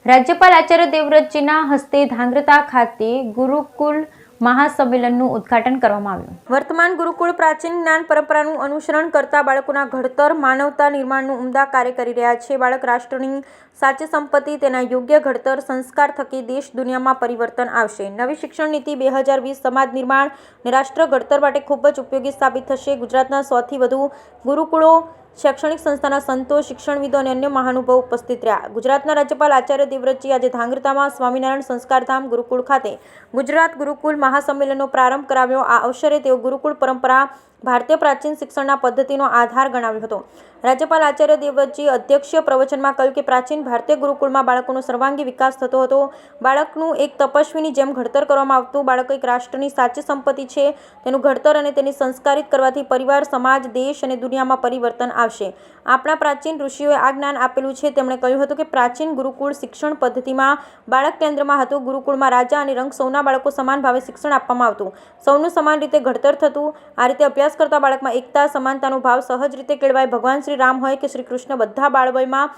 રાજ્યપાલ આચાર્ય દેવવ્રતજીના હસ્તે ધાંગ્રધા ખાતે ગુરુકુલ મહાસંમેલનનું ઉદ્ઘાટન કરવામાં આવ્યું। વર્તમાન ગુરુકુળ પ્રાચીન જ્ઞાન પરંપરાનું અનુસરણ કરતા બાળકોના ઘડતર, માનવતા નિર્માણનું ઉમદા કાર્ય કરી રહ્યા છે। બાળક રાષ્ટ્રની સાચી સંપત્તિ, તેના યોગ્ય ઘડતર સંસ્કાર થકી દેશ દુનિયામાં પરિવર્તન આવશે। નવી શિક્ષણ નીતિ 2020 સમાજ નિર્માણ અને રાષ્ટ્ર ઘડતર માટે ખૂબ જ ઉપયોગી સાબિત થશે। ગુજરાતના 100થી વધુ ગુરુકુળો, શૈક્ષણિક સંસ્થાના સંતો, શિક્ષણવિદો અને અન્ય મહાનુભાવો ઉપસ્થિત રહ્યા। ગુજરાતના રાજ્યપાલ આચાર્ય દેવવ્રતજી આજે ધાંગ્રધામાં સ્વામિનારાયણ સંસ્કારધામ ગુરુકુળ ખાતે ગુજરાત ગુરુકુલ મહાસંમેલનનો પ્રારંભ કરાવ્યો। આ અવસરે તેઓ ગુરુકુળ પરંપરા ભારતીય પ્રાચીન શિક્ષણના પદ્ધતિનો આધાર ગણાવ્યો હતો। રાજ્યપાલ આચાર્ય દેવવ્રતજી અધ્યક્ષીય પ્રવચનમાં કહ્યું કે પ્રાચીન ભારતીય ગુરુકુળમાં બાળકોનો સર્વાંગી વિકાસ થતો હતો। બાળકનું એક તપસ્વીની જેમ ઘડતર કરવામાં આવતું। બાળક એક રાષ્ટ્રની સાચી સંપત્તિ છે। તેનું ઘડતર અને તેને સંસ્કારિત કરવાથી પરિવાર, સમાજ, દેશ અને દુનિયામાં પરિવર્તન આવશે। આપણા પ્રાચીન ઋષિઓએ આ જ્ઞાન આપેલું છે। તેમણે કહ્યું હતું કે પ્રાચીન ગુરુકુળ શિક્ષણ પદ્ધતિમાં બાળક કેન્દ્રમાં હતું। ગુરુકુળમાં રાજા અને રંક સૌના બાળકો સમાન ભાવે શિક્ષણ આપવામાં આવતું। સૌનું સમાન રીતે ઘડતર થતું। આ રીતે અભ્યાસ કરતા બાળકમાં એકતા, સમાનતાનો ભાવ સહજ રીતે કેળવાય। ભગવાન શ્રી રામ હોય કે શ્રી કૃષ્ણ, બધા બાળવયમાં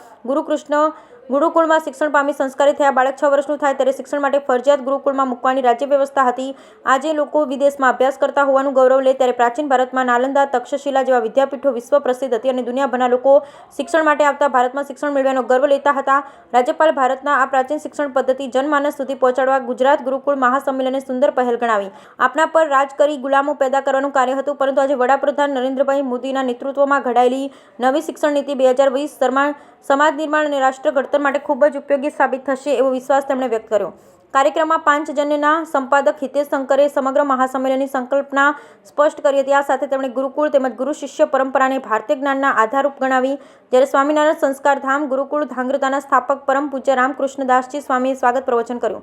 ગુરુકુળમાં શિક્ષણ પામી સંસ્કારી થયા। બાળક 6 વર્ષનું થાય ત્યારે શિક્ષણ માટે ફરજિયાત ગુરુકુળમાં મૂકવાની રાજ્ય વ્યવસ્થા હતી। આજે લોકો વિદેશમાં અભ્યાસ કરતા હોવાનું ગૌરવ લે ત્યારે પ્રાચીન ભારતમાં નાલંદા, તક્ષશિલા જેવા વિદ્યાપીઠો વિશ્વ પ્રસિદ્ધ હતી અને દુનિયાભરના લોકો શિક્ષણ માટે આવતા। ભારતમાં શિક્ષણ મેળવ્યાનો ગર્વ લેતા હતા। રાજ્યપાલ ભારતના આ પ્રાચીન શિક્ષણ પદ્ધતિ જનમાનસ સુધી પહોંચાડવા ગુજરાત ગુરુકુળ મહાસંમેલને સુંદર પહેલ ગણાવી। આપણા પર રાજ કરી ગુલામો પેદા કરવાનું કાર્ય હતું, પરંતુ આજે વડાપ્રધાન નરેન્દ્રભાઈ મોદીના નેતૃત્વમાં ઘડાયેલી નવી શિક્ષણ નીતિ 2020 સમાજ નિર્માણ અને રાષ્ટ્ર ઘડતર માટે ખૂબ જ ઉપયોગી સાબિત થશે એવો વિશ્વાસ તેમણે વ્યક્ત કર્યો। કાર્યક્રમમાં પાંચજન્યના સંપાદક હિતેશ શંકરે સમગ્ર મહાસંમેલનની સંકલ્પના સ્પષ્ટ કરી હતી। આ સાથે તેમણે ગુરુકુળ તેમજ ગુરુ શિષ્ય પરંપરાને ભારતીય જ્ઞાનના આધારરૂપ ગણાવી। જ્યારે સ્વામિનારાયણ સંસ્કારધામ ગુરુકુળ ધાંગ્રધાના સ્થાપક પરમ પૂજ્ય રામકૃષ્ણદાસજી સ્વામીએ સ્વાગત પ્રવચન કર્યું।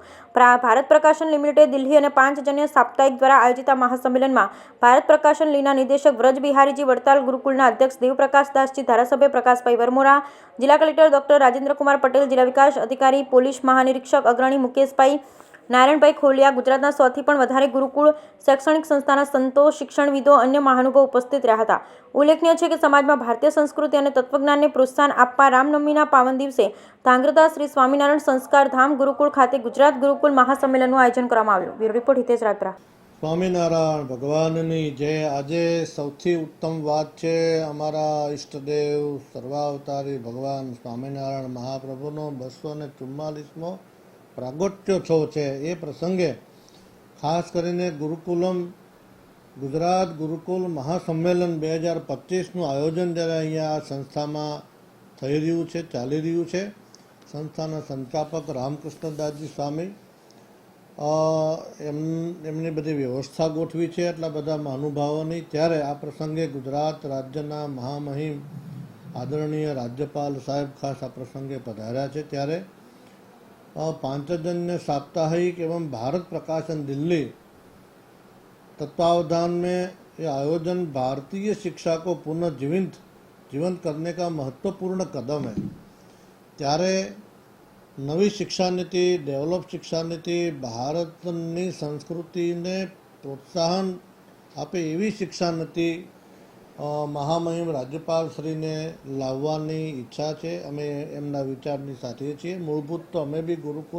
ભારત પ્રકાશન લિમિટેડ દિલ્હી અને પાંચજન્ય સાપ્તાહિક દ્વારા આયોજિત આ મહાસંમેલનમાં ભારત પ્રકાશન લીના નિદેશક વ્રજ બિહારીજી વડતાલ, ગુરુકુળના અધ્યક્ષ દેવપ્રકાશ દાસજી, ધારાસભ્ય પ્રકાશભાઈ વરમોરા, જિલ્લા કલેક્ટર ડોક્ટર રાજેન્દ્રકુમાર પટેલ, જિલ્લા વિકાસ અધિકારી, પોલીસ મહાનિરીક્ષક અગ્રણી મુકેશભાઈ નારાયણભાઈ ખોલિયા, ગુજરાતના 100થી પણ વધારે ગુરુકુળ, શૈક્ષણિક સંસ્થાના સંતો, શિક્ષણવિદો, અન્ય મહાનુભાવો ઉપસ્થિત રહ્યા હતા। ઉલ્લેખનીય છે કે સમાજમાં ભારતીય સંસ્કૃતિ અને તત્વજ્ઞાનને પ્રોત્સાહન આપવા રામનવમીના પાવન દિવસે ધાંગ્રધા શ્રી સ્વામિનારાયણ સંસ્કારધામ ગુરુકુળ ખાતે ગુજરાત ગુરુકુલ મહાસંમેલનનું આયોજન કરવામાં આવ્યું। Bureau report Hitesh Rajpara. સ્વામિનારાયણ ભગવાનની જય। આજે સૌથી ઉત્તમ વાત છે અમારા ઈષ્ટદેવ સર્વાવતારી ભગવાન સ્વામિનારાયણ મહાપ્રભુનો 244મો પ્રાગટ્યોત્સવ છે। એ પ્રસંગે ખાસ કરીને ગુજરાત ગુરુકુલ મહાસંમેલન 2025નું આયોજન જ્યારે અહીંયા આ સંસ્થામાં થઈ રહ્યું છે, ચાલી રહ્યું છે। સંસ્થાના સંસ્થાપક રામકૃષ્ણદાસજી સ્વામી એમની બધી વ્યવસ્થા ગોઠવી છે એટલા બધા મહાનુભાવોની। ત્યારે આ પ્રસંગે ગુજરાત રાજ્યના મહામહિમ આદરણીય રાજ્યપાલ સાહેબ ખાસ આ પ્રસંગે પધાર્યા છે। ત્યારે पांचजन्य साप्ताहिक एवं भारत प्रकाशन दिल्ली तत्वावधान में ये आयोजन भारतीय शिक्षा को जीवंत करने का महत्वपूर्ण कदम है। ત્યારે નવી શિક્ષા નીતિ, ડેવલપ શિક્ષા નીતિ ભારતની સંસ્કૃતિને પ્રોત્સાહન આપે એવી શિક્ષા નીતિ મહામહિમ રાજ્યપાલશ્રીને લાવવાની ઈચ્છા છે। અમે એમના વિચારની સાથે છીએ। મૂળભૂત તો અમે બી ગુરુકુલ